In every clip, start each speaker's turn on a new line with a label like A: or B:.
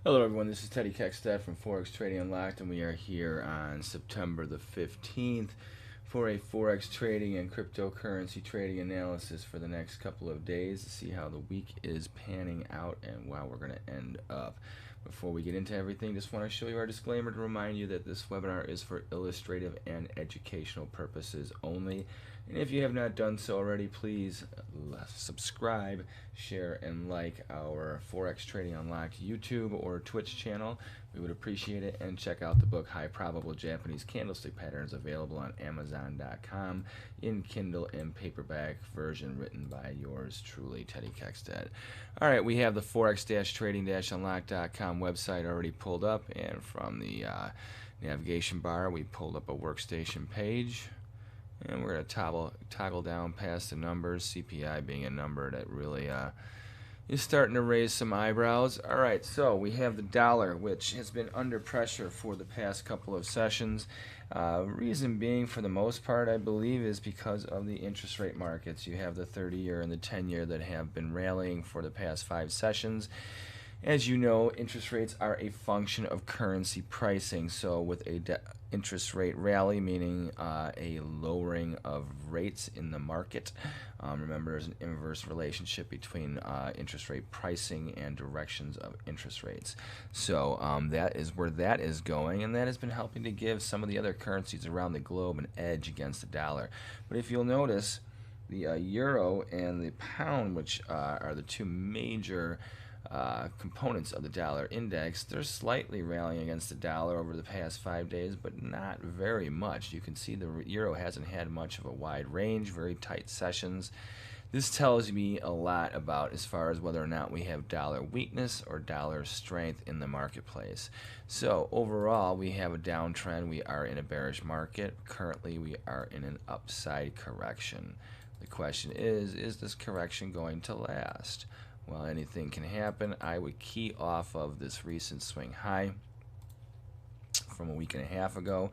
A: Hello everyone, this is Teddy Keckstead from Forex Trading Unlocked, and we are here on September the 15th for a Forex trading and cryptocurrency trading analysis for the next couple of days to see how the week is panning out and how we're going to end up. Before we get into everything, just want to show you our disclaimer to remind you that this webinar is for illustrative and educational purposes only. And if you have not done so already, please subscribe, share, and like our Forex Trading Unlocked YouTube or Twitch channel. We would appreciate it. And check out the book High Probable Japanese Candlestick Patterns, available on Amazon.com in Kindle and paperback version, written by yours truly, Teddy Keckstead. All right, we have the Forex-Trading-Unlocked.com website already pulled up, and from the navigation bar, we pulled up a workstation page. And we're going to toggle down past the numbers, CPI being a number that really is starting to raise some eyebrows. All right, so we have the dollar, which has been under pressure for the past couple of sessions. Reason being, for the most part, I believe, is because of the interest rate markets. You have the 30-year and the 10-year that have been rallying for the past 5 sessions. As you know, interest rates are a function of currency pricing. So with a interest rate rally, meaning a lowering of rates in the market, remember there's an inverse relationship between interest rate pricing and directions of interest rates. So that is where that is going, and that has been helping to give some of the other currencies around the globe an edge against the dollar. But if you'll notice, the euro and the pound, which are the two major components of the dollar index, they're slightly rallying against the dollar over the past 5 days, but not very much. You can see the euro hasn't had much of a wide range, very tight sessions. This tells me a lot about as far as whether or not we have dollar weakness or dollar strength in the marketplace. So overall, we have a downtrend. We are in a bearish market. Currently, we are in an upside correction. The question is this correction going to last? Well, anything can happen. I would key off of this recent swing high from a week and a half ago.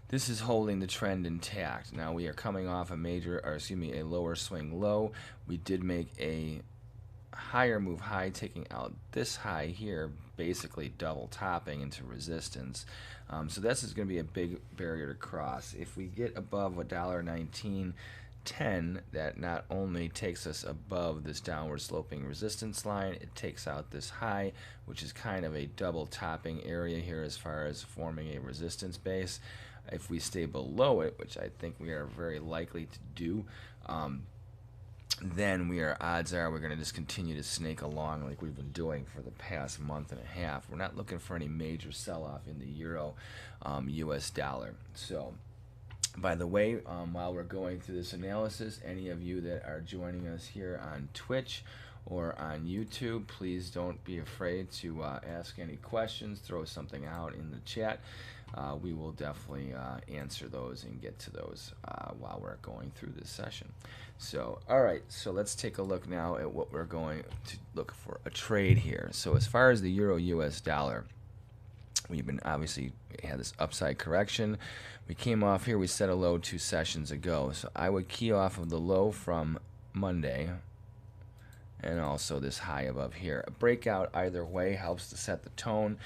A: This is holding the trend intact. Now we are coming off a lower swing low. We did make a higher move high, taking out this high here, basically double topping into resistance. So this is going to be a big barrier to cross. If we get above $1.19.10, that not only takes us above this downward sloping resistance line, it takes out this high, which is kind of a double topping area here as far as forming a resistance base. If we stay below it, which I think we are very likely to do, then odds are we're going to just continue to snake along like we've been doing for the past month and a half. We're not looking for any major sell-off in the euro US dollar. So by the way, while we're going through this analysis, any of you that are joining us here on Twitch or on YouTube, please don't be afraid to ask any questions, throw something out in the chat. We will definitely answer those and get to those while we're going through this session. So, all right, so let's take a look now at what we're going to look for a trade here. So as far as the euro US dollar, we've been obviously had this upside correction. We came off here, we set a low 2 sessions ago. So I would key off of the low from Monday and also this high above here. A breakout either way helps to set the tone.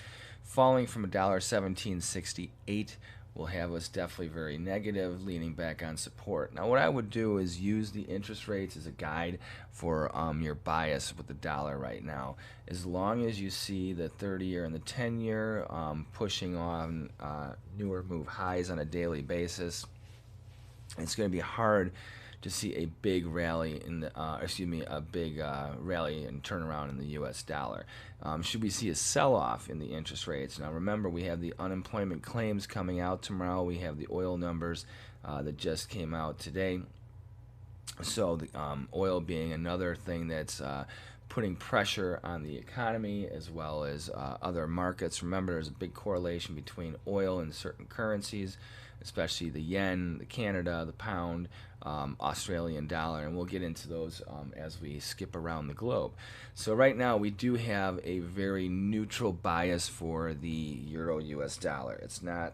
A: Falling from $1.1768 will have us definitely very negative, leaning back on support. Now what I would do is use the interest rates as a guide for your bias with the dollar right now. As long as you see the 30-year and the 10-year pushing on newer move highs on a daily basis, it's going to be hard to see a big rally in the rally and turnaround in the U.S. dollar. Should we see a sell-off in the interest rates? Now remember, we have the unemployment claims coming out tomorrow. We have the oil numbers that just came out today. So the oil being another thing that's putting pressure on the economy as well as other markets. Remember, there's a big correlation between oil and certain currencies especially the yen, the Canada, the pound, Australian dollar, and we'll get into those as we skip around the globe. So right now we do have a very neutral bias for the euro US dollar.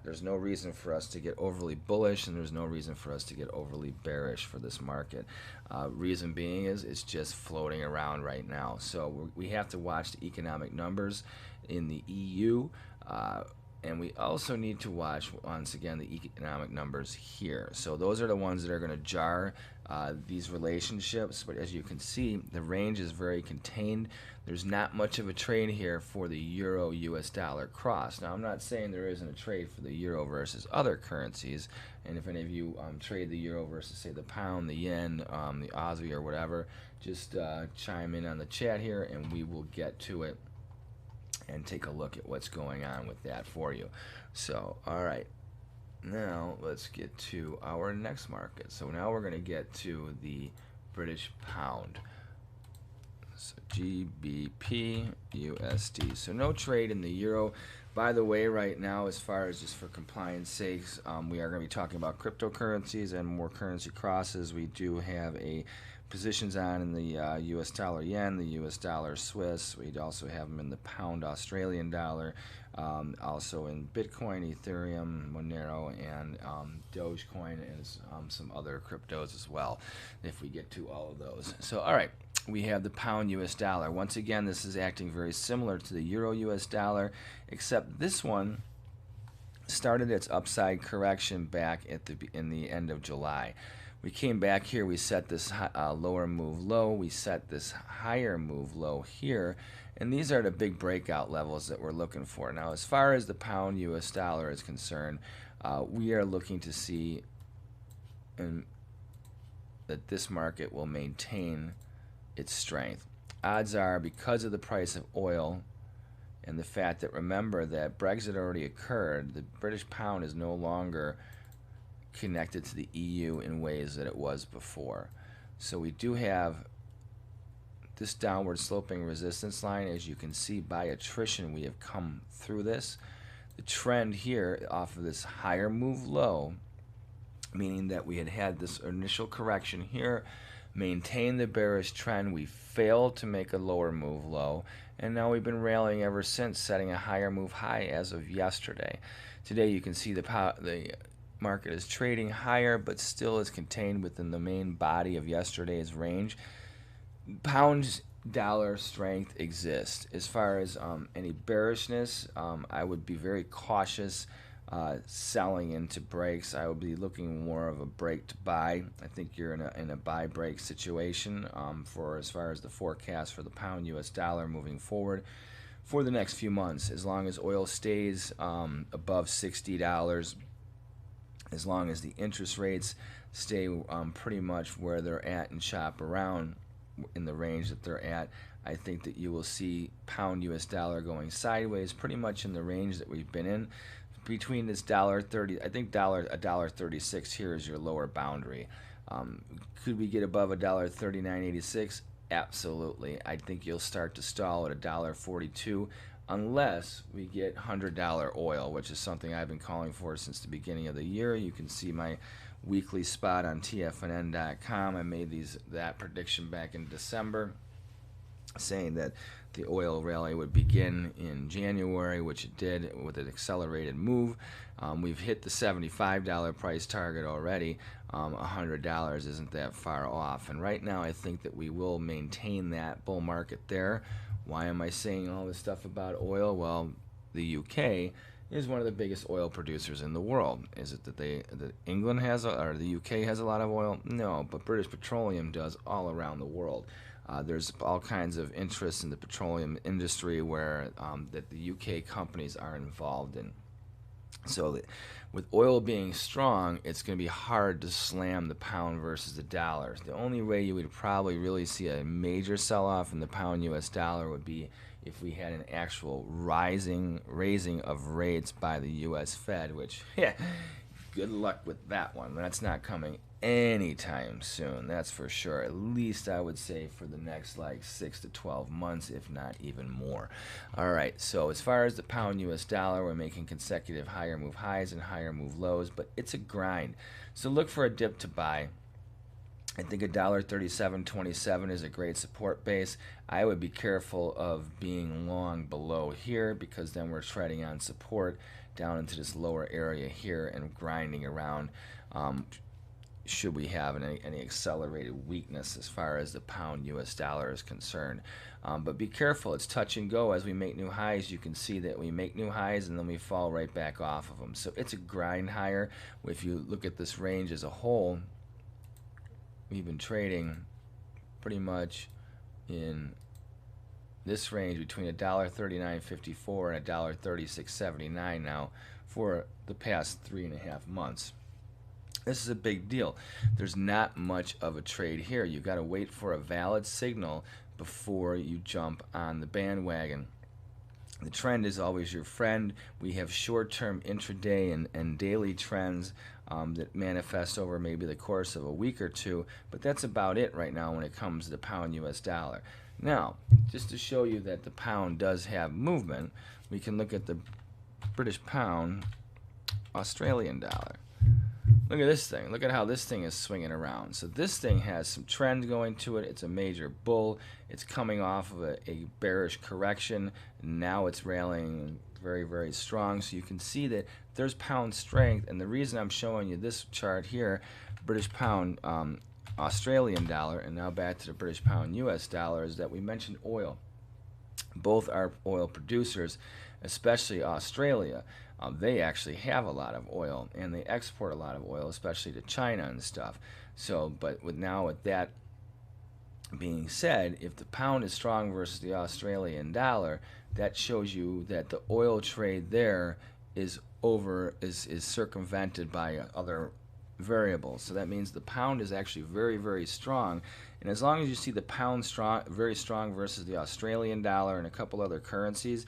A: There's no reason for us to get overly bullish, and there's no reason for us to get overly bearish for this market. Reason being is it's just floating around right now. So we have to watch the economic numbers in the EU. And we also need to watch, once again, the economic numbers here. So those are the ones that are going to jar these relationships. But as you can see, the range is very contained. There's not much of a trade here for the euro US dollar cross. Now, I'm not saying there isn't a trade for the euro versus other currencies. And if any of you trade the euro versus, say, the pound, the yen, the Aussie, or whatever, just chime in on the chat here and we will get to it and take a look at what's going on with that for you. So, all right, now let's get to our next market. So now we're going to get to the British pound. So GBPUSD. So no trade in the euro. By the way, right now, as far as just for compliance sakes, we are going to be talking about cryptocurrencies and more currency crosses. We do have positions on in the US dollar yen, the US dollar Swiss. We'd also have them in the pound Australian dollar, also in Bitcoin, Ethereum, Monero, and Dogecoin, and some other cryptos as well, if we get to all of those. So, all right, we have the pound US dollar. Once again, this is acting very similar to the euro US dollar, except this one started its upside correction back in the end of July. We came back here, we set this lower move low, we set this higher move low here, and these are the big breakout levels that we're looking for. Now, as far as the pound US dollar is concerned, we are looking to see that this market will maintain its strength. Odds are, because of the price of oil and the fact that, remember, that Brexit already occurred, the British pound is no longer connected to the EU in ways that it was before. So we do have this downward sloping resistance line. As you can see, by attrition we have come through this. The trend here off of this higher move low, meaning that we had this initial correction here, maintained the bearish trend. We failed to make a lower move low, and now we've been rallying ever since, setting a higher move high as of yesterday. Today you can see the market is trading higher, but still is contained within the main body of yesterday's range. Pound dollar strength exists. As far as any bearishness, I would be very cautious selling into breaks. I would be looking more of a break to buy. I think you're in a buy break situation for as far as the forecast for the pound US dollar moving forward for the next few months. As long as oil stays above $60, as long as the interest rates stay pretty much where they're at and shop around in the range that they're at, I think that you will see pound US dollar going sideways pretty much in the range that we've been in. Between this $1.30, I think $1.36 here is your lower boundary. Could we get above $1.3986? Absolutely. I think you'll start to stall at $1.42 unless we get $100 oil, which is something I've been calling for since the beginning of the year. You can see my weekly spot on tfnn.com. I made that prediction back in December, saying that the oil rally would begin in January, which it did with an accelerated move. We've hit the $75 price target already. $100 isn't that far off, and right now I think that we will maintain that bull market there. Why am I saying all this stuff about oil? Well, the UK is one of the biggest oil producers in the world. Is it that England has or the UK has a lot of oil? No, but British Petroleum does all around the world. There's all kinds of interest in the petroleum industry where that the UK companies are involved in. So with oil being strong, it's going to be hard to slam the pound versus the dollar. The only way you would probably really see a major sell-off in the pound US dollar would be if we had an actual raising of rates by the US Fed, which, yeah, good luck with that one. That's not coming anytime soon, that's for sure. At least I would say for the next like 6 to 12 months, if not even more. All right, so as far as the pound US dollar, we're making consecutive higher move highs and higher move lows, but it's a grind. So look for a dip to buy. I think $1.3727 is a great support base. I would be careful of being long below here, because then we're treading on support down into this lower area here and grinding around. Should we have any accelerated weakness as far as the pound US dollar is concerned. But be careful, it's touch and go. As we make new highs, you can see that we make new highs and then we fall right back off of them. So it's a grind higher. If you look at this range as a whole, we've been trading pretty much in this range between $1.3954 and $1.3679 now for the past 3.5 months. This is a big deal. There's not much of a trade here. You've got to wait for a valid signal before you jump on the bandwagon. The trend is always your friend. We have short-term intraday and daily trends that manifest over maybe the course of a week or two, but that's about it right now when it comes to the pound US dollar. Now, just to show you that the pound does have movement, we can look at the British pound Australian dollar. Look at this thing. Look at how this thing is swinging around. So this thing has some trend going to it. It's a major bull. It's coming off of a bearish correction. Now it's rallying very, very strong. So you can see that there's pound strength. And the reason I'm showing you this chart here, British pound Australian dollar, and now back to the British pound US dollar, is that we mentioned oil. Both are oil producers, especially Australia. They actually have a lot of oil, and they export a lot of oil, especially to China and stuff. So, but with that being said, if the pound is strong versus the Australian dollar, that shows you that the oil trade there is circumvented by other variables. So that means the pound is actually very, very strong. And as long as you see the pound very strong versus the Australian dollar and a couple other currencies,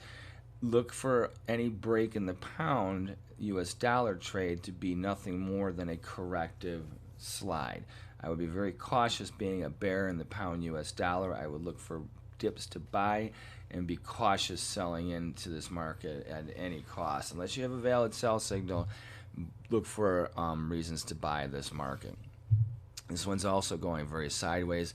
A: look for any break in the pound US dollar trade to be nothing more than a corrective slide. I would be very cautious being a bear in the pound US dollar. I would look for dips to buy and be cautious selling into this market at any cost. Unless you have a valid sell signal, look for reasons to buy this market. This one's also going very sideways.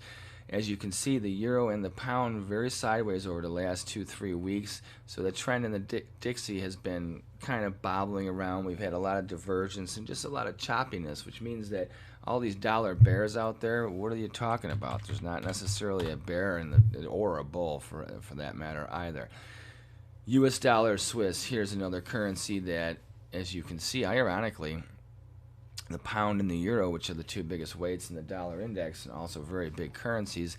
A: As you can see, the euro and the pound very sideways over the last 2-3 weeks. So the trend in the Dixie has been kind of bobbling around. We've had a lot of divergence and just a lot of choppiness, which means that all these dollar bears out there, what are you talking about? There's not necessarily a bear or a bull for that matter either. US dollar Swiss, here's another currency that, as you can see, ironically, the pound and the euro, which are the two biggest weights in the dollar index and also very big currencies,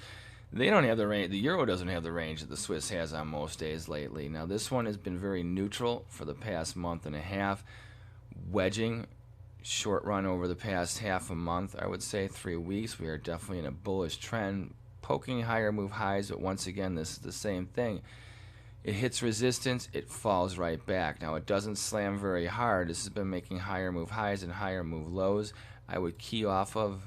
A: they don't have the range. The euro doesn't have the range that the Swiss has on most days lately. Now this one has been very neutral for the past month and a half, wedging short run over the past half a month. I would say 3 weeks. We are definitely in a bullish trend, poking higher move highs, but once again, this is the same thing. It hits resistance, it falls right back. Now it doesn't slam very hard. This has been making higher move highs and higher move lows. I would key off of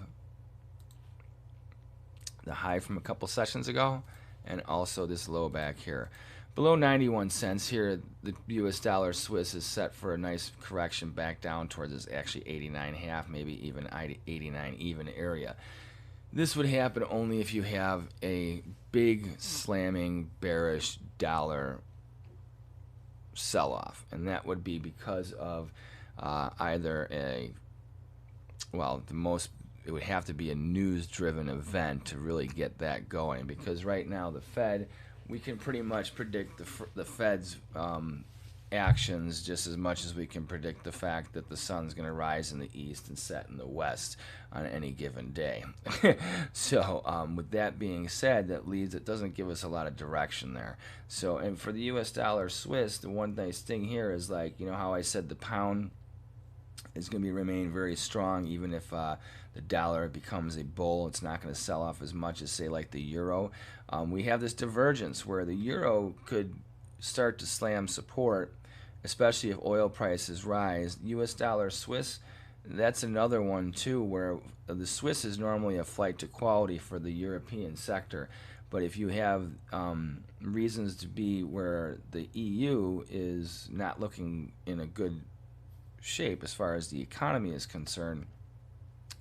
A: the high from a couple sessions ago and also this low back here. Below 91 cents here, the US dollar Swiss is set for a nice correction back down towards this actually 89.5, maybe even 89 even area. This would happen only if you have a big slamming bearish dollar sell-off, and that would be because of either it would have to be a news-driven event to really get that going, because right now the Fed, we can pretty much predict the Fed's actions just as much as we can predict the fact that the sun's going to rise in the east and set in the west on any given day. So with that being said, it doesn't give us a lot of direction there. So, and for the US dollar Swiss, the one nice thing here is, like, you know how I said the pound is going to remain very strong even if the dollar becomes a bull. It's not going to sell off as much as, say, like the euro. We have this divergence where the euro could start to slam support, especially if oil prices rise. US dollar Swiss that's another one too, where the Swiss is normally a flight to quality for the European sector. But if you have reasons to be where the EU is not looking in a good shape as far as the economy is concerned,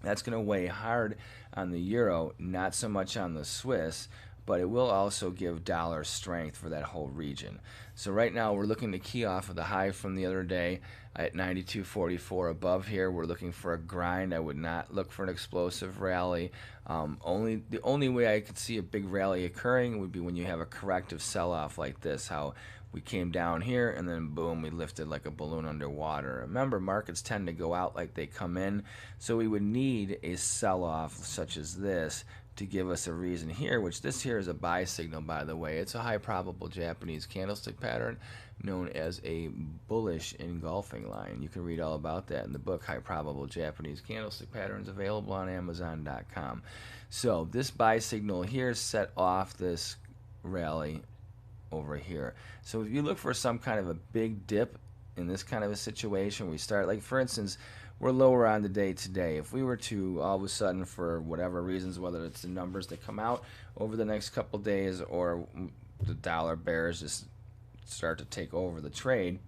A: that's going to weigh hard on the euro, not so much on the Swiss, but it will also give dollar strength for that whole region. So right now we're looking to key off of the high from the other day at 92.44 above here. We're looking for a grind. I would not look for an explosive rally. The only way I could see a big rally occurring would be when you have a corrective sell-off like this, how we came down here and then boom, we lifted like a balloon underwater. Remember, markets tend to go out like they come in, so we would need a sell-off such as this to give us a reason here, which this here is a buy signal, by the way. It's a high probable Japanese candlestick pattern known as a bullish engulfing line. You can read all about that in the book, High Probable Japanese Candlestick Patterns, available on Amazon.com. So this buy signal here set off this rally over here. So if you look for some kind of a big dip in this kind of a situation, we start, like for instance, we're lower on the day today. If we were to all of a sudden, for whatever reasons, whether it's the numbers that come out over the next couple days or the dollar bears just start to take over the trade,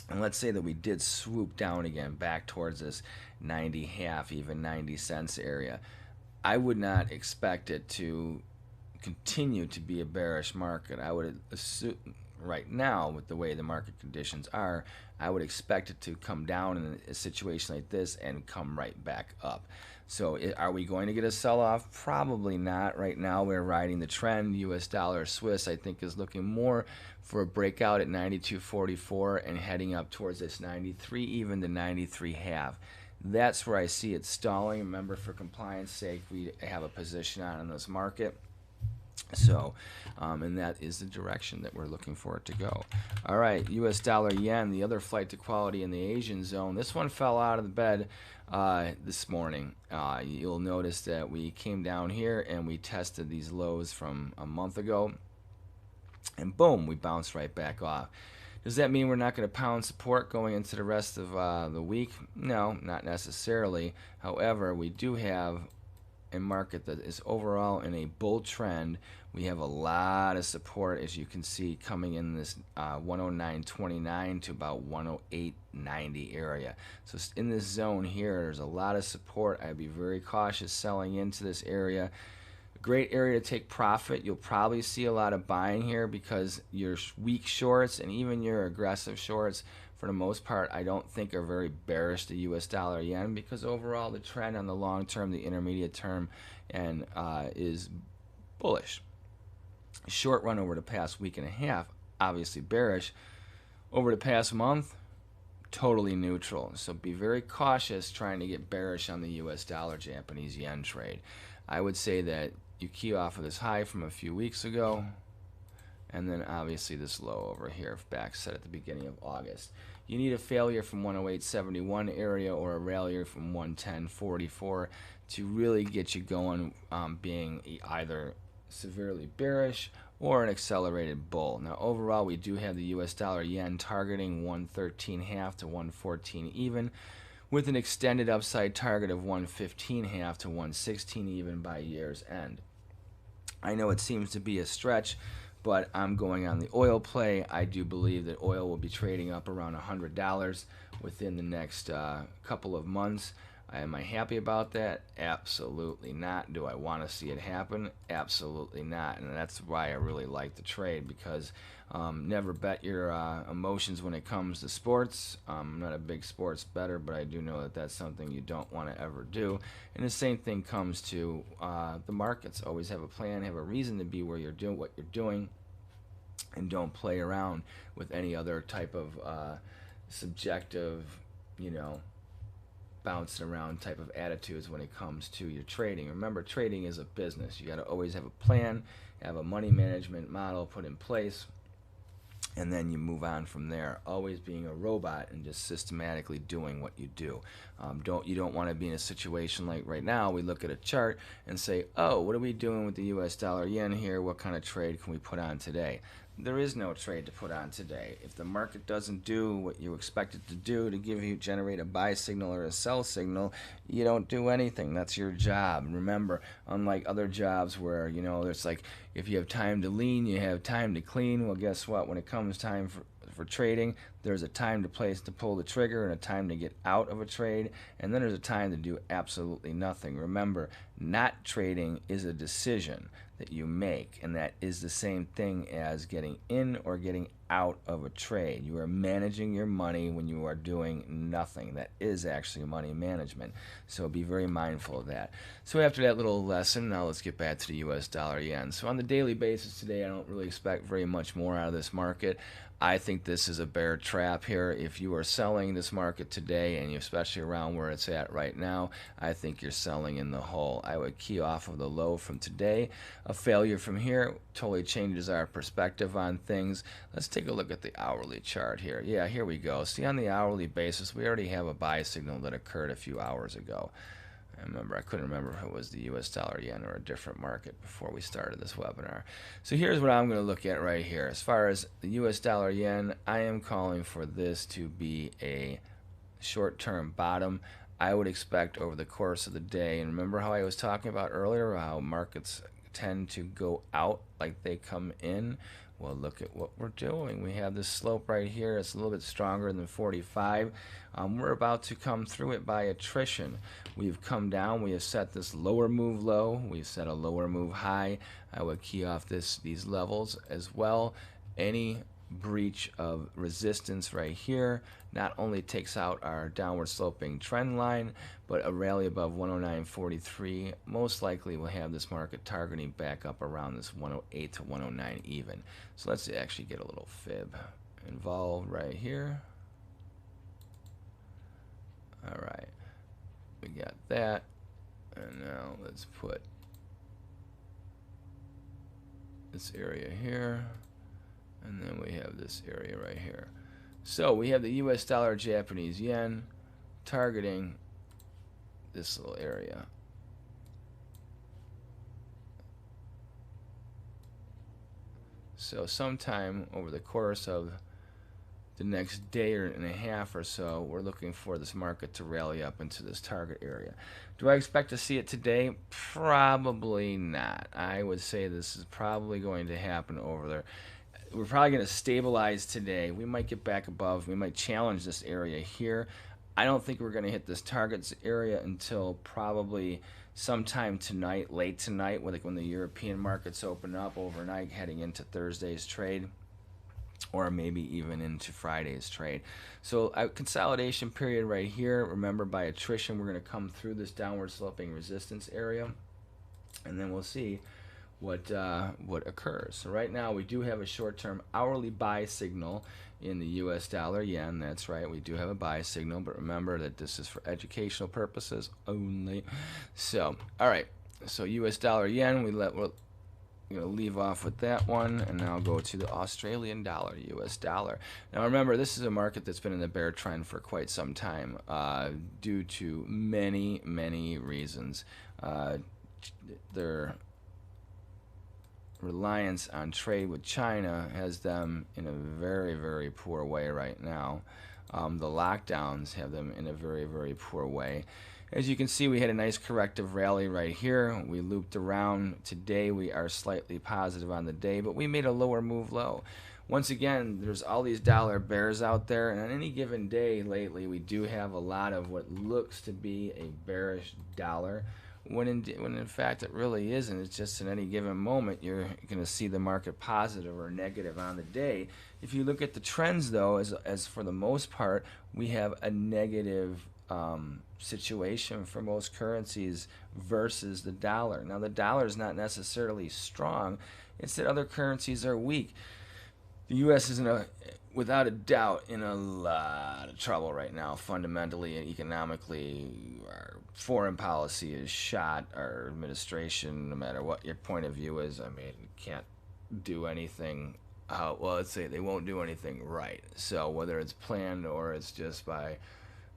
A: and let's say that we did swoop down again back towards this 90 half, even 90 cents area, I would not expect it to continue to be a bearish market. I would assume right now, with the way the market conditions are, I would expect it to come down in a situation like this and come right back up. So are we going to get a sell-off? Probably not. Right now we're riding the trend. US dollar Swiss, I think, is looking more for a breakout at 92.44 and heading up towards this 93, even to 93 half. That's where I see it stalling. Remember, for compliance sake, we have a position on this market. So, and that is the direction that we're looking for it to go. All right, US dollar yen, the other flight to quality in the Asian zone. This one fell out of the bed this morning. You'll notice that we came down here and we tested these lows from a month ago, and boom, we bounced right back off. Does that mean we're not going to pound support going into the rest of the week? No, not necessarily. However, we do have a market that is overall in a bull trend. We have a lot of support, as you can see, coming in this 109.29 to about 108.90 area. So in this zone here, there's a lot of support. I'd be very cautious selling into this area. Great area to take profit. You'll probably see a lot of buying here because your weak shorts and even your aggressive shorts, for the most part, I don't think are very bearish to US dollar yen, because overall the trend on the long term, the intermediate term, and is bullish. Short run over the past week and a half, obviously bearish. Over the past month, totally neutral. So be very cautious trying to get bearish on the US dollar Japanese yen trade. I would say that you key off of this high from a few weeks ago, and then obviously this low over here, back set at the beginning of August. You need a failure from 108.71 area or a rally from 110.44 to really get you going, being either severely bearish or an accelerated bull. Now overall, we do have the US dollar yen targeting 113.5 to 114 even, with an extended upside target of 115.5 to 116 even by year's end. I know it seems to be a stretch, but I'm going on the oil play. I do believe that oil will be trading up around $100 within the next couple of months. Am I happy about that? Absolutely not. Do I want to see it happen? Absolutely not. And that's why I really like the trade, because never bet your emotions when it comes to sports. I'm not a big sports bettor, but I do know that that's something you don't want to ever do. And the same thing comes to the markets. Always have a plan, have a reason to be where you're doing what you're doing, and don't play around with any other type of subjective, bouncing around type of attitudes when it comes to your trading. Remember, trading is a business. You got to always have a plan, have a money management model put in place, and then you move on from there. Always being a robot and just systematically doing what you do. You don't want to be in a situation like right now. We look at a chart and say, oh, what are we doing with the US dollar yen here? What kind of trade can we put on today? there is no trade to put on today. If the market doesn't do what you expect it to do to generate a buy signal or a sell signal, you don't do anything. That's your job. Remember, unlike other jobs where, you know, there's like, if you have time to lean, you have time to clean. Well, guess what? When it comes time for trading, there's a time to pull the trigger and a time to get out of a trade, and then there's a time to do absolutely nothing. Remember, not trading is a decision that you make, and that is the same thing as getting in or getting out of a trade. You are managing your money when you are doing nothing. That is actually money management, so be very mindful of that. So after that little lesson, now let's get back to the US dollar yen. So on the daily basis today, I don't really expect very much more out of this market. I think this is a bear trap here. If you are selling this market today, and especially around where it's at right now, I think you're selling in the hole. I would key off of the low from today. A failure from here totally changes our perspective on things. Let's take a look at the hourly chart here. Yeah, here we go. See, on the hourly basis, we already have a buy signal that occurred a few hours ago. I couldn't remember if it was the US dollar yen or a different market before we started this webinar. So here's what I'm going to look at right here. As far as the US dollar yen, I am calling for this to be a short-term bottom. I would expect over the course of the day, and remember how I was talking about earlier, how markets tend to go out like they come in? Well, look at what we're doing. We have this slope right here. It's a little bit stronger than 45. We're about to come through it by attrition. We've come down. We have set this lower move low. We've set a lower move high. I would key off these levels as well. Any breach of resistance right here not only takes out our downward sloping trend line, but a rally above 109.43 most likely will have this market targeting back up around this 108 to 109 even. So let's actually get a little fib involved right here. All right, we got that, and now let's put this area here, and then we have this area right here. So we have the US dollar Japanese yen targeting this little area. So sometime over the course of the next day and a half or so, we're looking for this market to rally up into this target area. Do I expect to see it today? Probably not. I would say this is probably going to happen over there. We're probably going to stabilize today. We might get back above. We might challenge this area here. I don't think we're going to hit this targets area until probably sometime tonight, late tonight, when the European markets open up overnight, heading into Thursday's trade, or maybe even into Friday's trade. So a consolidation period right here. Remember, by attrition, we're going to come through this downward sloping resistance area, and then we'll see what occurs. So right now we do have a short-term hourly buy signal in the US dollar yen. That's right, we do have a buy signal, but remember that this is for educational purposes only. So all right, so US dollar yen, we're going to leave off with that one, and now go to the Australian dollar, US dollar. Now remember, this is a market that's been in the bear trend for quite some time, due to many reasons. Their reliance on trade with China has them in a very poor way right now. The lockdowns have them in a very poor way. As you can see, we had a nice corrective rally right here. We looped around. Today we are slightly positive on the day, but we made a lower move low. Once again, there's all these dollar bears out there, and on any given day lately we do have a lot of what looks to be a bearish dollar, when in fact it really isn't. It's just in any given moment you're going to see the market positive or negative on the day. If you look at the trends though, as for the most part, we have a negative situation for most currencies versus the dollar. Now the dollar is not necessarily strong, it's that other currencies are weak. The U.S. is without a doubt in a lot of trouble right now, fundamentally and economically. Our foreign policy is shot. Our administration, no matter what your point of view is, I mean, can't do anything. Well, let's say they won't do anything right. So whether it's planned or it's just by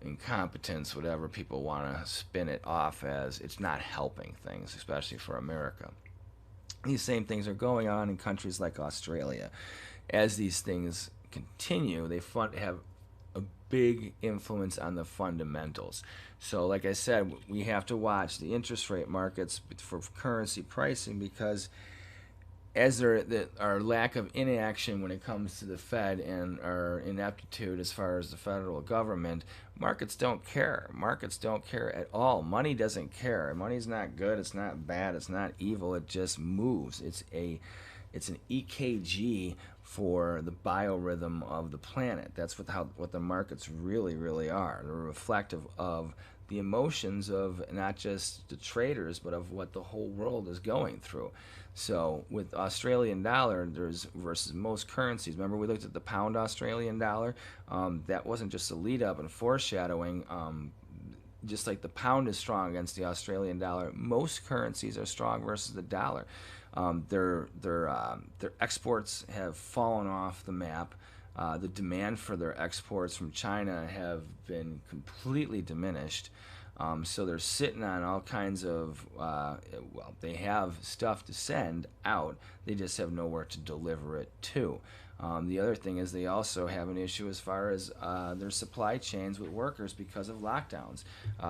A: incompetence, whatever people want to spin it off as, it's not helping things, especially for America. These same things are going on in countries like Australia. As these things continue, they have a big influence on the fundamentals. So like I said, we have to watch the interest rate markets for currency pricing, because as our lack of inaction when it comes to the Fed and our ineptitude as far as the federal government, markets don't care. Markets don't care at all. Money doesn't care. Money's not good. It's not bad. It's not evil. It just moves. It's an EKG for the biorhythm of the planet. That's what the markets really are. They're reflective of the emotions of not just the traders, but of what the whole world is going through. So with Australian dollar, there's versus most currencies. Remember, we looked at the pound Australian dollar. That wasn't just a lead up and foreshadowing. Just like the pound is strong against the Australian dollar, most currencies are strong versus the dollar. Their exports have fallen off the map. The demand for their exports from China have been completely diminished. So they're sitting on all kinds of, well, they have stuff to send out. They just have nowhere to deliver it to. The other thing is they also have an issue as far as their supply chains with workers because of lockdowns.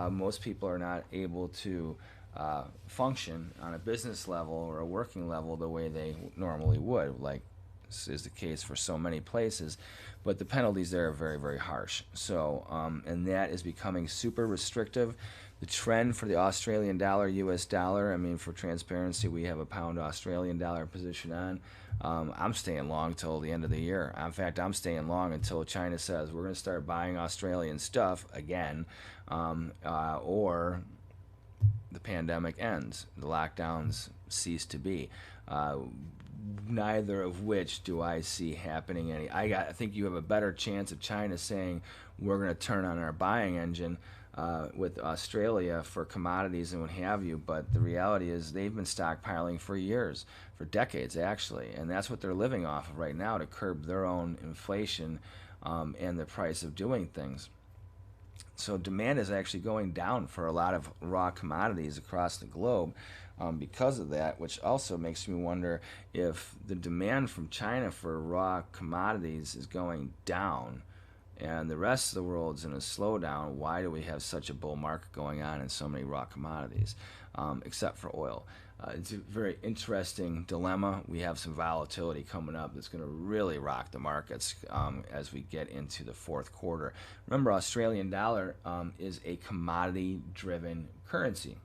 A: Most people are not able to function on a business level or a working level the way they normally would, like is the case for so many places, but the penalties there are very harsh. So and that is becoming super restrictive. The trend for the Australian dollar, US dollar, I mean, for transparency, we have a pound Australian dollar position on. I'm staying long till the end of the year. In fact, I'm staying long until China says we're going to start buying Australian stuff again, or the pandemic ends, the lockdowns cease to be. Neither of which do I see happening. I think you have a better chance of China saying we're going to turn on our buying engine with Australia for commodities and what have you, but the reality is they've been stockpiling for years, for decades actually, and that's what they're living off of right now to curb their own inflation and the price of doing things. So demand is actually going down for a lot of raw commodities across the globe because of that, which also makes me wonder if the demand from China for raw commodities is going down and the rest of the world's in a slowdown. Why do we have such a bull market going on in so many raw commodities, except for oil? It's a very interesting dilemma. We have some volatility coming up that's going to really rock the markets as we get into the fourth quarter. Remember, Australian dollar is a commodity-driven currency.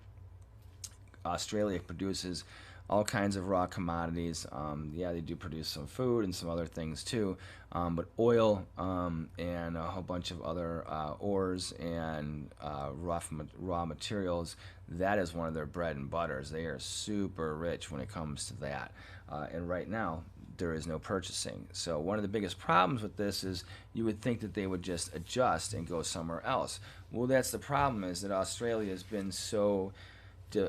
A: Australia produces all kinds of raw commodities. Yeah, they do produce some food and some other things too, but oil and a whole bunch of other ores and raw materials, that is one of their bread and butters. They are super rich when it comes to that. And right now, there is no purchasing. So one of the biggest problems with this is you would think that they would just adjust and go somewhere else. Well, that's the problem, is that Australia has been so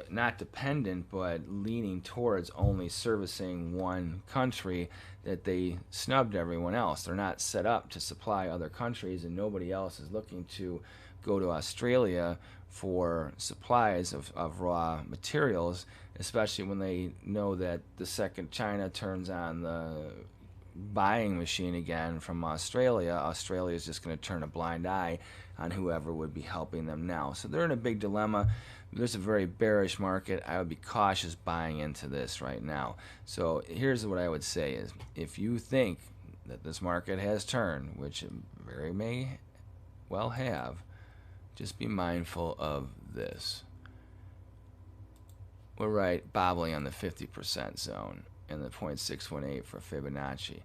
A: not dependent, but leaning towards only servicing one country, that they snubbed everyone else. They're not set up to supply other countries, and nobody else is looking to go to Australia for supplies of raw materials, especially when they know that the second China turns on the buying machine again from Australia, Australia is just going to turn a blind eye on whoever would be helping them now. So they're in a big dilemma. There's a very bearish market. I would be cautious buying into this right now. So here's what I would say is, if you think that this market has turned, which it very may well have, just be mindful of this. We're right bobbling on the 50% zone and the 0.618 for Fibonacci.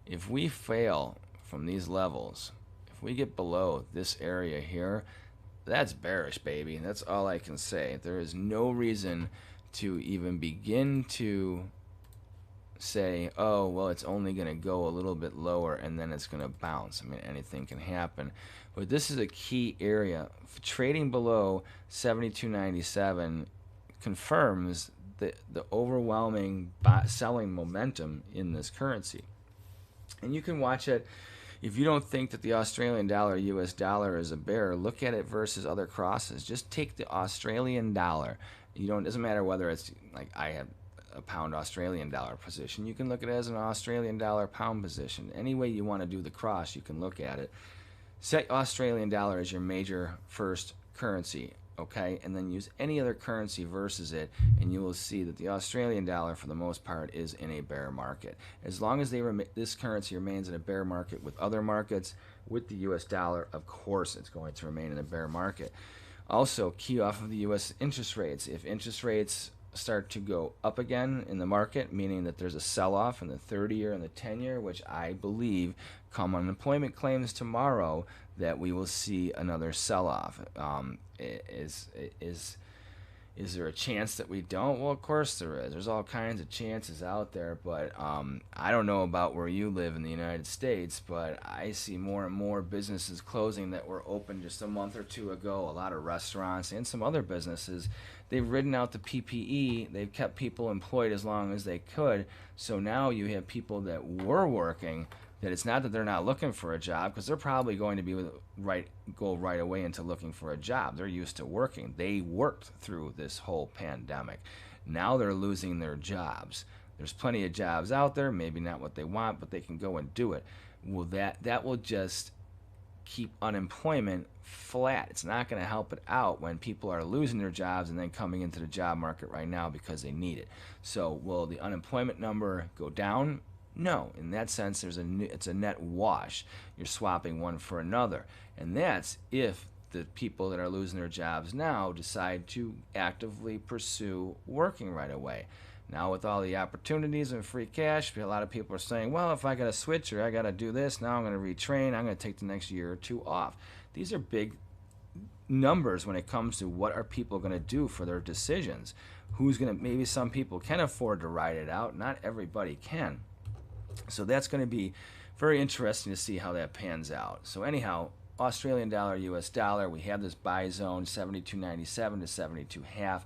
A: If we fail from these levels, if we get below this area here, that's bearish, baby. That's all I can say. There is no reason to even begin to say, oh, well, it's only going to go a little bit lower and then it's going to bounce. I mean, anything can happen. But this is a key area. Trading below 72.97 confirms the overwhelming selling momentum in this currency. And you can watch it. If you don't think that the Australian dollar, US dollar is a bear, look at it versus other crosses. Just take the Australian dollar. It doesn't matter whether it's like I have a pound Australian dollar position. You can look at it as an Australian dollar pound position. Any way you want to do the cross, you can look at it. Set Australian dollar as your major first currency, okay? And then use any other currency versus it, and you will see that the Australian dollar, for the most part, is in a bear market. As long as this currency remains in a bear market with other markets, with the US dollar, of course it's going to remain in a bear market. Also, key off of the US interest rates. If interest rates start to go up again in the market, meaning that there's a sell-off in the 30-year and the 10-year, which I believe come unemployment claims tomorrow, that we will see another sell-off. Is there a chance that we don't? Well, of course there is. There's all kinds of chances out there, but I don't know about where you live in the United States, but I see more and more businesses closing that were open just a month or two ago. A lot of restaurants and some other businesses, they've ridden out the PPE. They've kept people employed as long as they could. So now you have people that were working, that it's not that they're not looking for a job, because they're probably going to be go right away into looking for a job. They're used to working. They worked through this whole pandemic. Now they're losing their jobs. There's plenty of jobs out there, maybe not what they want, but they can go and do it. Well, that will just keep unemployment flat. It's not going to help it out when people are losing their jobs and then coming into the job market right now because they need it. So will the unemployment number go down? No. In that sense, it's a net wash. You're swapping one for another. And that's if the people that are losing their jobs now decide to actively pursue working right away. Now, with all the opportunities and free cash, a lot of people are saying, well, if I got to switch or I got to do this, now I'm going to retrain, I'm going to take the next year or two off. These are big numbers when it comes to what are people going to do for their decisions. Maybe some people can afford to ride it out. Not everybody can. So that's going to be very interesting to see how that pans out. So anyhow, Australian dollar, US dollar, we have this buy zone, 72.97 to 72.5.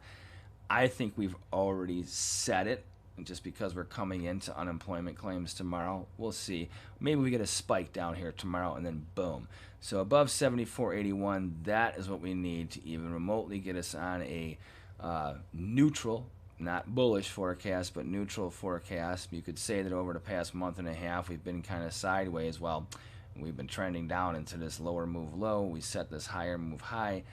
A: I think we've already set it, just because we're coming into unemployment claims tomorrow. We'll see. Maybe we get a spike down here tomorrow and then boom. So above 74.81, that is what we need to even remotely get us on a neutral, not bullish forecast, but neutral forecast. You could say that over the past month and a half, we've been kind of sideways. Well, we've been trending down into this lower move low. We set this higher move high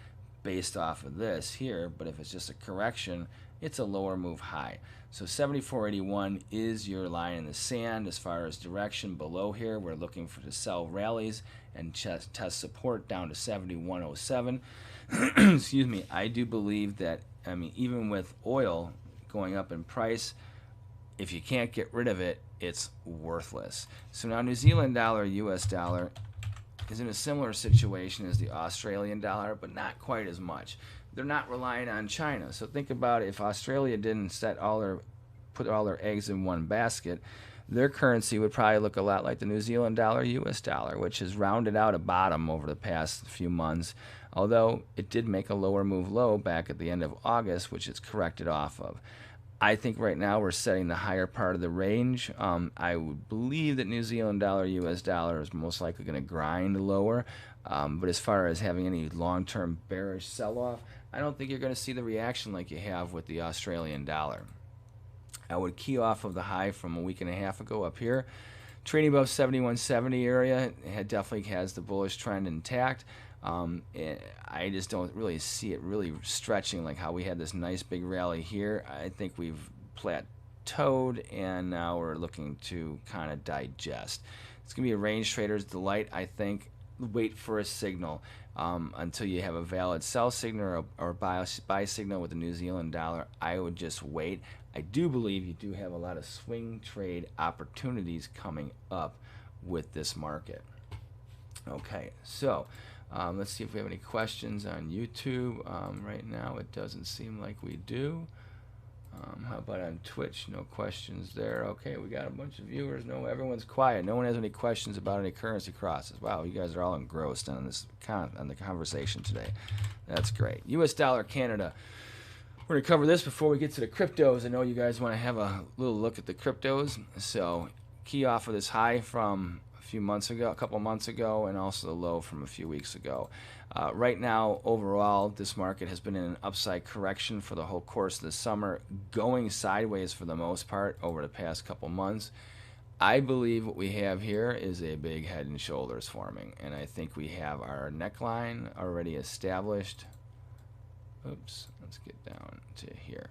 A: based off of this here, but if it's just a correction, it's a lower move high. So 74.81 is your line in the sand as far as direction. Below here, we're looking for to sell rallies and test support down to 71.07. Excuse me. I do believe that, even with oil going up in price, if you can't get rid of it, it's worthless. So now New Zealand dollar, US dollar is in a similar situation as the Australian dollar, but not quite as much. They're not relying on China. So think about if Australia didn't put all their eggs in one basket, their currency would probably look a lot like the New Zealand dollar, US dollar, which has rounded out a bottom over the past few months, although it did make a lower move low back at the end of August, which it's corrected off of. I think right now we're setting the higher part of the range. I would believe that New Zealand dollar, US dollar is most likely going to grind lower. But as far as having any long-term bearish sell-off, I don't think you're going to see the reaction like you have with the Australian dollar. I would key off of the high from a week and a half ago up here. Trading above 71.70 area, it definitely has the bullish trend intact. I just don't really see it really stretching like how we had this nice big rally here. I think we've plateaued and now we're looking to kind of digest. It's going to be a range trader's delight, I think. Wait for a signal until you have a valid sell signal or buy signal with the New Zealand dollar. I would just wait. I do believe you do have a lot of swing trade opportunities coming up with this market. Okay, so let's see if we have any questions on YouTube. Right now it doesn't seem like we do. How about on Twitch? No questions there. Okay, we got a bunch of viewers. No, everyone's quiet. No one has any questions about any currency crosses. Wow, you guys are all engrossed on this on the conversation today. That's great. U.S. dollar, Canada. We're going to cover this before we get to the cryptos. I know you guys want to have a little look at the cryptos. So key off of this high from a few months ago, a couple months ago, and also the low from a few weeks ago. Right now, overall, this market has been in an upside correction for the whole course of the summer, going sideways for the most part over the past couple months. I believe what we have here is a big head and shoulders forming, and I think we have our neckline already established. Oops, let's get down to here.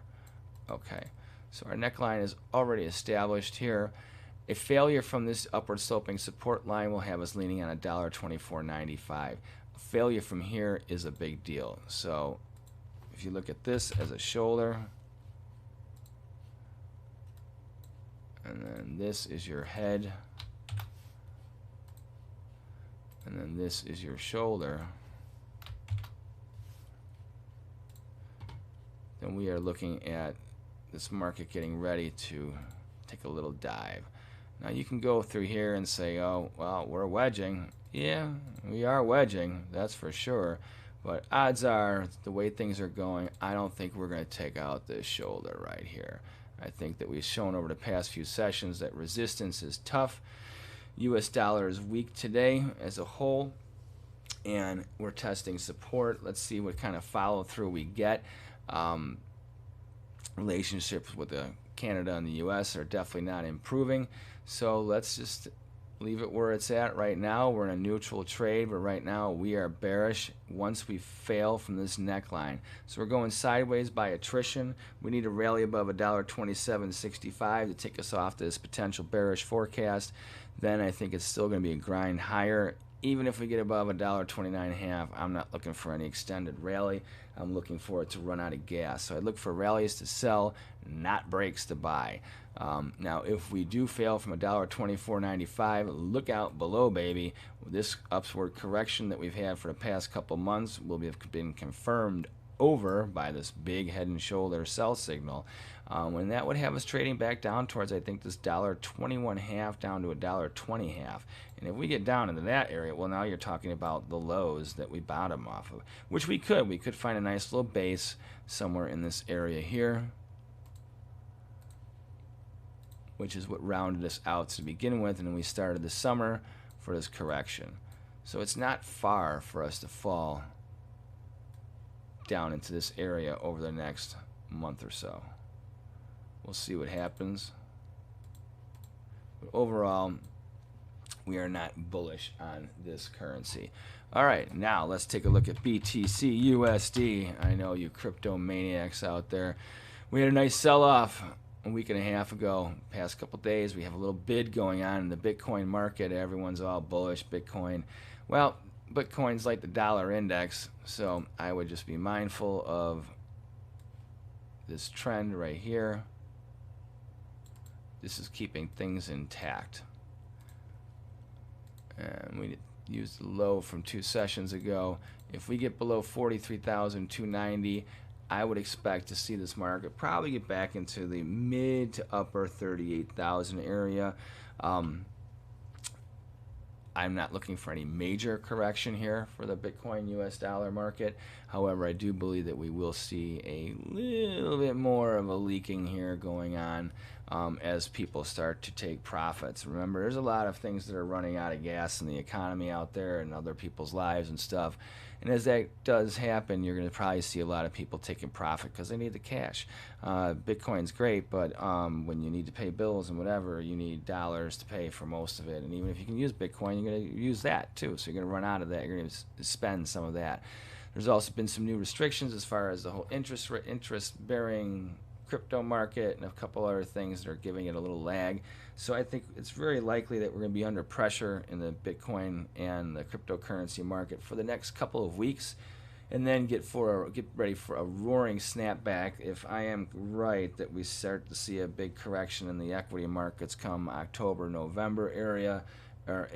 A: Okay, so our neckline is already established here. A failure from this upward sloping support line will have us leaning on $1.2495. A failure from here is a big deal. So if you look at this as a shoulder, and then this is your head, and then this is your shoulder, then we are looking at this market getting ready to take a little dive. Now you can go through here and say, oh, well, we're wedging. Yeah, we are wedging, that's for sure. But odds are, the way things are going, I don't think we're going to take out this shoulder right here. I think that we've shown over the past few sessions that resistance is tough. US dollar is weak today as a whole, and we're testing support. Let's see what kind of follow through we get. Relationships with Canada and the US are definitely not improving, so let's just leave it where it's at right now. We're in a neutral trade, but right now we are bearish once we fail from this neckline. So we're going sideways by attrition. We need to rally above $1.2765 to take us off this potential bearish forecast. Then I think it's still going to be a grind higher. Even if we get above $1.29.5, I'm not looking for any extended rally. I'm looking for it to run out of gas. So I look for rallies to sell, not breaks to buy. Now, if we do fail from $1.2495, look out below, baby. This upward correction that we've had for the past couple months will have been confirmed over by this big head and shoulder sell signal. And that would have us trading back down towards, I think, this $1.21.5 down to $1.20.5. And if we get down into that area, well, now you're talking about the lows that we bottom off of, which we could. We could find a nice little base somewhere in this area here, which is what rounded us out to begin with, and then we started the summer for this correction. So it's not far for us to fall down into this area over the next month or so. We'll see what happens. But overall, we are not bullish on this currency. All right, now let's take a look at BTCUSD. I know you crypto maniacs out there. We had a nice sell-off a week and a half ago. Past couple days, we have a little bid going on in the Bitcoin market. Everyone's all bullish Bitcoin. Well, Bitcoin's like the dollar index, so I would just be mindful of this trend right here. This is keeping things intact. And we used the low from 2 sessions ago. If we get below 43,290, I would expect to see this market probably get back into the mid to upper 38,000 area. I'm not looking for any major correction here for the Bitcoin US dollar market. However, I do believe that we will see a little bit more of a leaking here going on as people start to take profits. Remember, there's a lot of things that are running out of gas in the economy out there and other people's lives and stuff. And as that does happen, you're going to probably see a lot of people taking profit because they need the cash. Bitcoin's great, but when you need to pay bills and whatever, you need dollars to pay for most of it. And even if you can use Bitcoin, you're going to use that too. So you're going to run out of that. You're going to spend some of that. There's also been some new restrictions as far as the whole interest-bearing crypto market and a couple other things that are giving it a little lag. So I think it's very likely that we're going to be under pressure in the Bitcoin and the cryptocurrency market for the next couple of weeks, and then get ready for a roaring snapback. If I am right that we start to see a big correction in the equity markets come October, November area or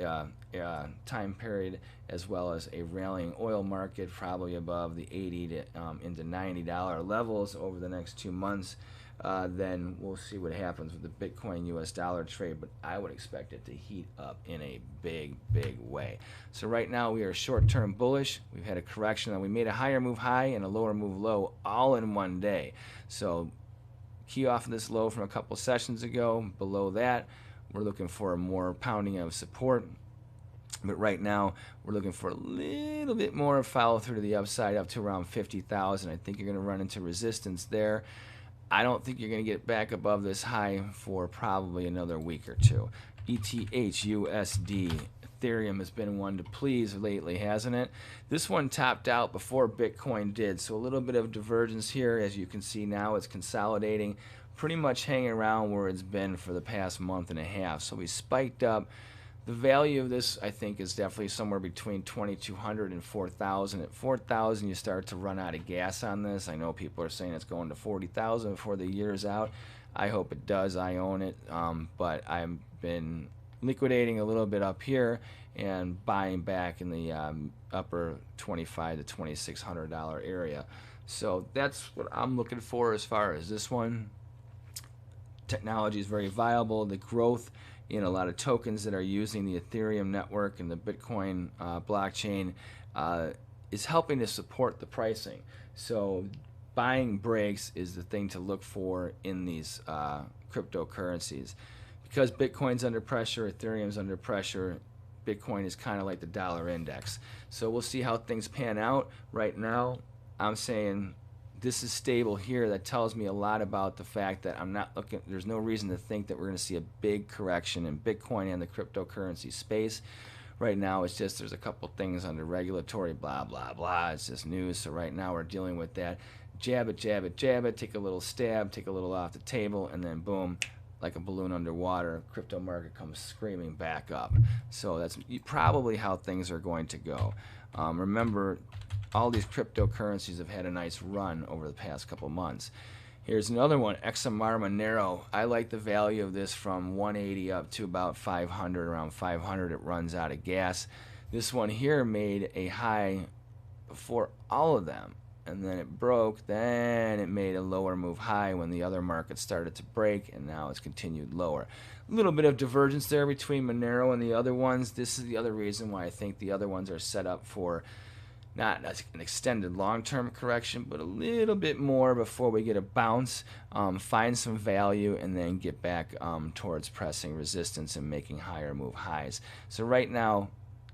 A: time period, as well as a rallying oil market probably above the $80 to into $90 levels over the next 2 months, then we'll see what happens with the Bitcoin US dollar trade, but I would expect it to heat up in a big way. So right now we are short-term bullish. We've had a correction, and we made a higher move high and a lower move low all in one day. So key off of this low from a couple sessions ago. Below that, we're looking for a more pounding of support. But right now, we're looking for a little bit more follow through to the upside, up to around 50,000. I think you're going to run into resistance there. I don't think you're going to get back above this high for probably another week or two. ETHUSD. Ethereum has been one to please lately, hasn't it? This one topped out before Bitcoin did, so a little bit of divergence here. As you can see now, it's consolidating, pretty much hanging around where it's been for the past month and a half. So we spiked up. The value of this, I think, is definitely somewhere between 2,200 and 4,000. At 4,000, you start to run out of gas on this. I know people are saying it's going to 40,000 before the year's out. I hope it does. I own it, but I've been liquidating a little bit up here and buying back in the upper $2,500 to $2,600 area. So that's what I'm looking for as far as this one. Technology is very viable. The growth in a lot of tokens that are using the Ethereum network and the Bitcoin blockchain is helping to support the pricing. So buying breaks is the thing to look for in these cryptocurrencies. Because Bitcoin's under pressure, Ethereum's under pressure, Bitcoin is kind of like the dollar index. So we'll see how things pan out. Right now, I'm saying this is stable here. That tells me a lot about the fact that I'm not looking, there's no reason to think that we're going to see a big correction in Bitcoin and the cryptocurrency space. Right now, it's just there's a couple things under regulatory blah, blah, blah. It's just news. So right now, we're dealing with that. Jab it, jab it, jab it, take a little stab, take a little off the table, and then boom, like a balloon underwater, crypto market comes screaming back up. So that's probably how things are going to go. Remember, all these cryptocurrencies have had a nice run over the past couple months. Here's another one, XMR Monero. I like the value of this from 180 up to about 500. Around 500, it runs out of gas. This one here made a high before all of them, and then it broke. Then it made a lower move high when the other markets started to break, and now it's continued lower. A little bit of divergence there between Monero and the other ones. This is the other reason why I think the other ones are set up for not an extended long-term correction, but a little bit more before we get a bounce, find some value, and then get back towards pressing resistance and making higher move highs. So right now,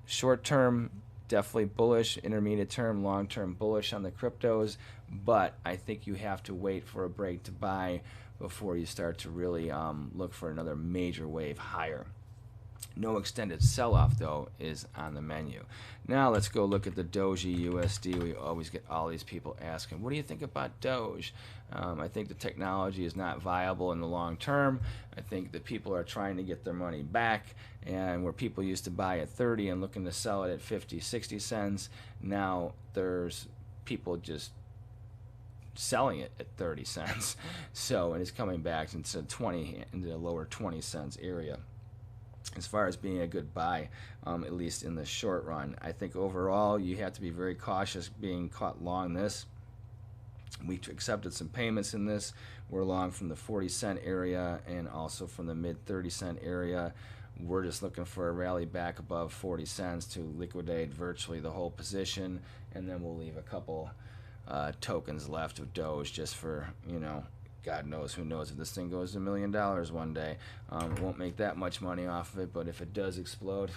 A: short-term, definitely bullish, intermediate term, long-term bullish on the cryptos, but I think you have to wait for a break to buy before you start to really look for another major wave higher. No extended sell-off, though, is on the menu. Now let's go look at the DOGEUSD. We always get all these people asking, what do you think about Doge? I think the technology is not viable in the long term. I think that people are trying to get their money back, and where people used to buy at 30 and looking to sell it at 50, 60 cents, now there's people just selling it at 30 cents. So, and it's coming back into 20, into the lower 20 cents area. As far as being a good buy, at least in the short run, I think overall you have to be very cautious being caught long this. We accepted some payments in this. We're long from the 40-cent area and also from the mid 30-cent area. We're just looking for a rally back above 40 cents to liquidate virtually the whole position, and then we'll leave a couple tokens left of Doge just for, you know, God knows, who knows if this thing goes to $1 million one day. It won't make that much money off of it, but if it does explode,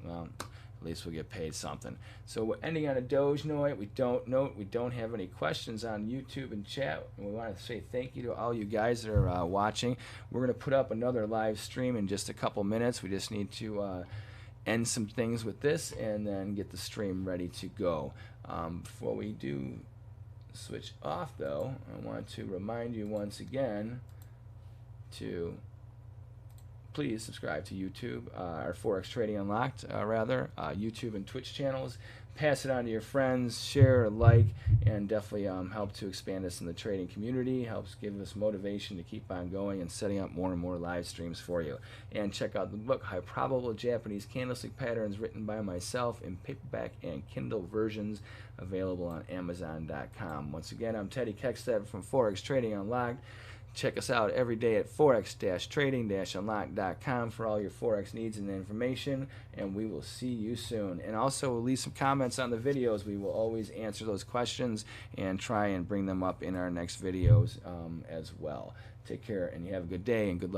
A: well, at least we'll get paid something. So we're ending on a Doge note. We don't have any questions on YouTube and chat. And we want to say thank you to all you guys that are watching. We're going to put up another live stream in just a couple minutes. We just need to end some things with this and then get the stream ready to go. Before we do switch off, though, I want to remind you once again to please subscribe to YouTube, our Forex Trading Unlocked, YouTube and Twitch channels. Pass it on to your friends, share, like, and definitely help to expand us in the trading community. Helps give us motivation to keep on going and setting up more and more live streams for you. And check out the book, High Probable Japanese Candlestick Patterns, written by myself in paperback and Kindle versions, available on Amazon.com. Once again, I'm Teddy Keckstead from Forex Trading Unlocked. Check us out every day at forex-trading-unlocked.com for all your Forex needs and information, and we will see you soon. And also leave some comments on the videos. We will always answer those questions and try and bring them up in our next videos as well. Take care, and you have a good day, and good luck.